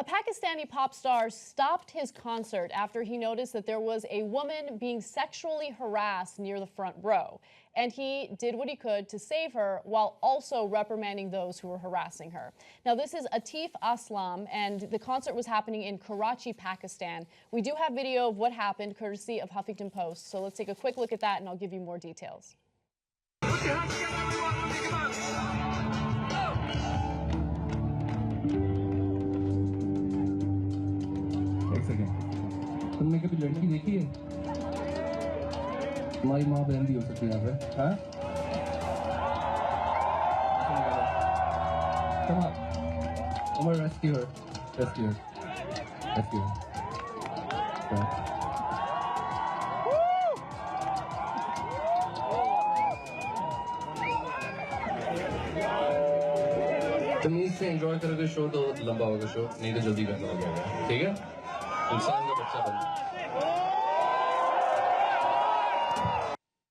Pakistani pop star stopped his concert after he noticed that there was a woman being sexually harassed near the front row. And he did what he could to save her while also reprimanding those who were harassing her. Now, this is Atif Aslam, and the concert was happening in Karachi, Pakistan. We do have video of what happened, courtesy of Huffington Post. So let's take a quick look at that, and I'll give you more details. तुमने कभी लड़की देखी है? तुम्हारी माँ बहन भी हो सकती है यहाँ पे, हाँ? Come on, I'm gonna rescue her. Rescue her. Rescue her. तमीज से एंजॉय करोगे शो तो लंबा होगा शो, नहीं तो जल्दी करना हो जाएगा, ठीक है?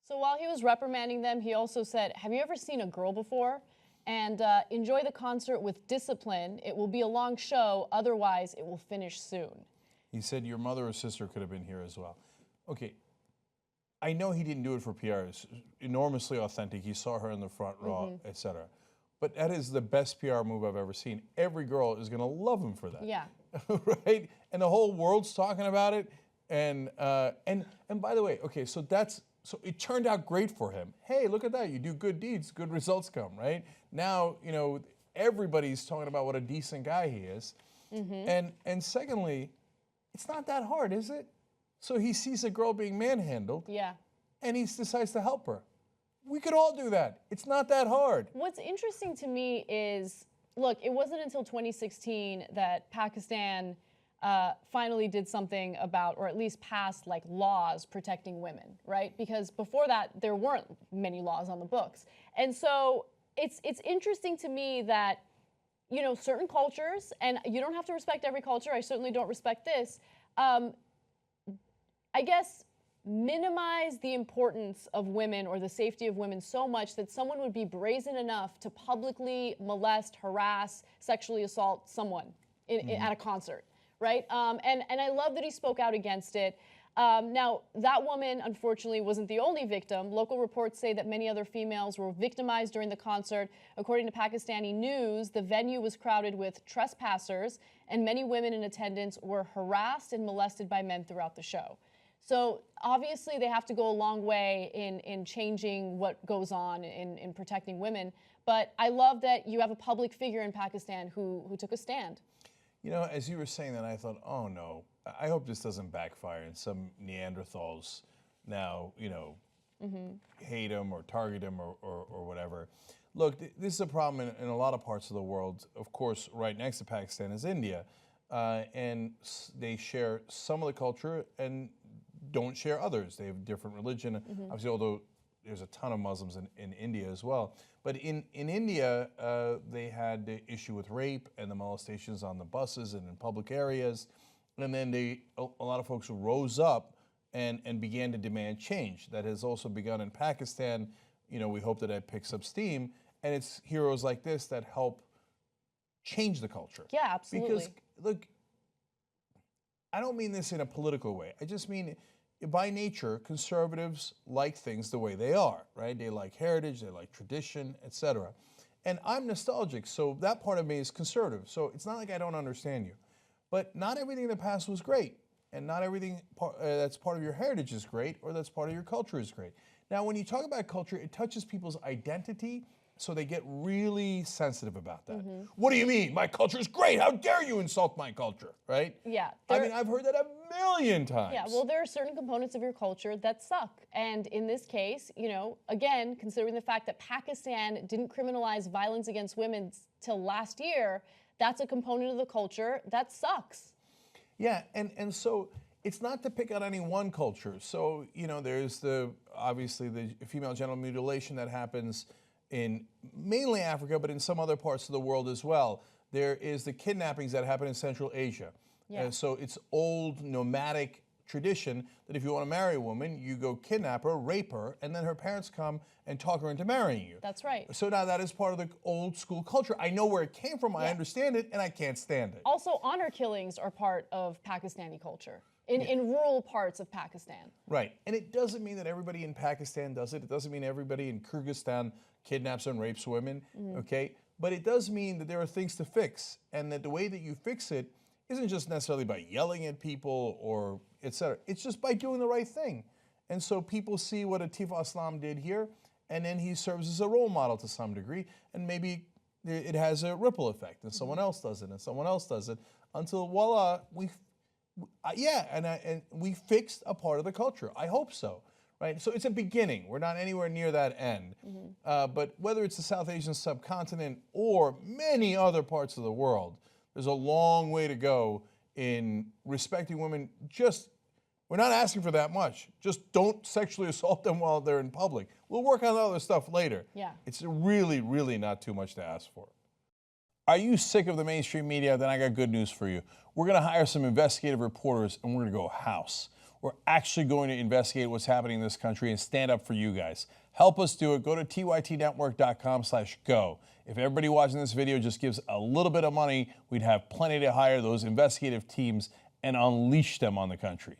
So while he was reprimanding them, he also said, "Have you ever seen a girl before? And enjoy the concert with discipline. It will be a long show, otherwise it will finish soon." He said your mother or sister could have been here as well. Okay, I know he didn't do it for PR. It's enormously authentic. He saw her in the front row, etc. But that is the best PR move I've ever seen. Every girl is going to love him for that. Yeah. Right? And the whole world's talking about it. And by the way, okay, so it turned out great for him. Hey, look at that. You do good deeds, good results come, right? Now, you know, everybody's talking about what a decent guy he is. And secondly, it's not that hard, is it? So he sees a girl being manhandled. Yeah. And he decides to help her. We could all do that. It's not that hard. What's interesting to me is, look, it wasn't until 2016 that Pakistan finally did something about, or at least passed like laws protecting women, right? Because before that, there weren't many laws on the books. And so it's interesting to me that, you know, certain cultures, and you don't have to respect every culture, I certainly don't respect this, I guess minimize the importance of women or the safety of women so much that someone would be brazen enough to publicly molest, harass, sexually assault someone at a concert, right? And I love that he spoke out against it. Now, that woman, unfortunately, wasn't the only victim. Local reports say that many other females were victimized during the concert. According to Pakistani news, the venue was crowded with trespassers, and many women in attendance were harassed and molested by men throughout the show. So obviously they have to go a long way in changing what goes on in protecting women. But I love that you have a public figure in Pakistan who took a stand. You know, as you were saying that, I thought, oh no, I hope this doesn't backfire and some Neanderthals now, you know, hate him or target him or whatever. Look, this is a problem in a lot of parts of the world. Of course, right next to Pakistan is India. And they share some of the culture and don't share others. They have different religion. Obviously, although there's a ton of Muslims in India as well. But in India, they had the issue with rape and the molestations on the buses and in public areas. And then a lot of folks rose up and began to demand change. That has also begun in Pakistan. You know, we hope that it picks up steam. And it's heroes like this that help change the culture. Yeah, absolutely. Because, look, I don't mean this in a political way. I just mean, by nature, conservatives like things the way they are, right? They like heritage, they like tradition, etc. And I'm nostalgic, so that part of me is conservative. So it's not like I don't understand you. But not everything in the past was great. And not everything that's part of your heritage is great, or that's part of your culture is great. Now, when you talk about culture, it touches people's identity, so they get really sensitive about that. What do you mean? My culture is great. How dare you insult my culture, right? Yeah. I mean, I've heard that a million times. Yeah, well, there are certain components of your culture that suck. And in this case, you know, again, considering the fact that Pakistan didn't criminalize violence against women till last year, that's a component of the culture that sucks. Yeah, and so it's not to pick on any one culture. So, you know, there's obviously the female genital mutilation that happens in mainly Africa, but in some other parts of the world as well. There is the kidnappings that happen in Central Asia. Yeah. So it's old nomadic tradition that if you want to marry a woman, you go kidnap her, rape her, and then her parents come and talk her into marrying you. That's right. So now that is part of the old school culture. I know where it came from, I Yeah. understand it, and I can't stand it. Also, honor killings are part of Pakistani culture in rural parts of Pakistan. Right. And it doesn't mean that everybody in Pakistan does it. It doesn't mean everybody in Kyrgyzstan kidnaps and rapes women, okay? But it does mean that there are things to fix, and that the way that you fix it isn't just necessarily by yelling at people or et cetera. It's just by doing the right thing. And so people see what Atif Aslam did here, and then he serves as a role model to some degree, and maybe it has a ripple effect, and someone else does it, and someone else does it, until voila, we fixed a part of the culture. I hope so, right? So it's a beginning. We're not anywhere near that end. But whether it's the South Asian subcontinent or many other parts of the world, there's a long way to go in respecting women. We're not asking for that much. Just don't sexually assault them while they're in public. We'll work on other stuff later. Yeah. It's really, really not too much to ask for. Are you sick of the mainstream media? Then I got good news for you. We're going to hire some investigative reporters, and we're going to go house. We're actually going to investigate what's happening in this country and stand up for you guys. Help us do it. Go to tytnetwork.com/go. If everybody watching this video just gives a little bit of money, we'd have plenty to hire those investigative teams and unleash them on the country.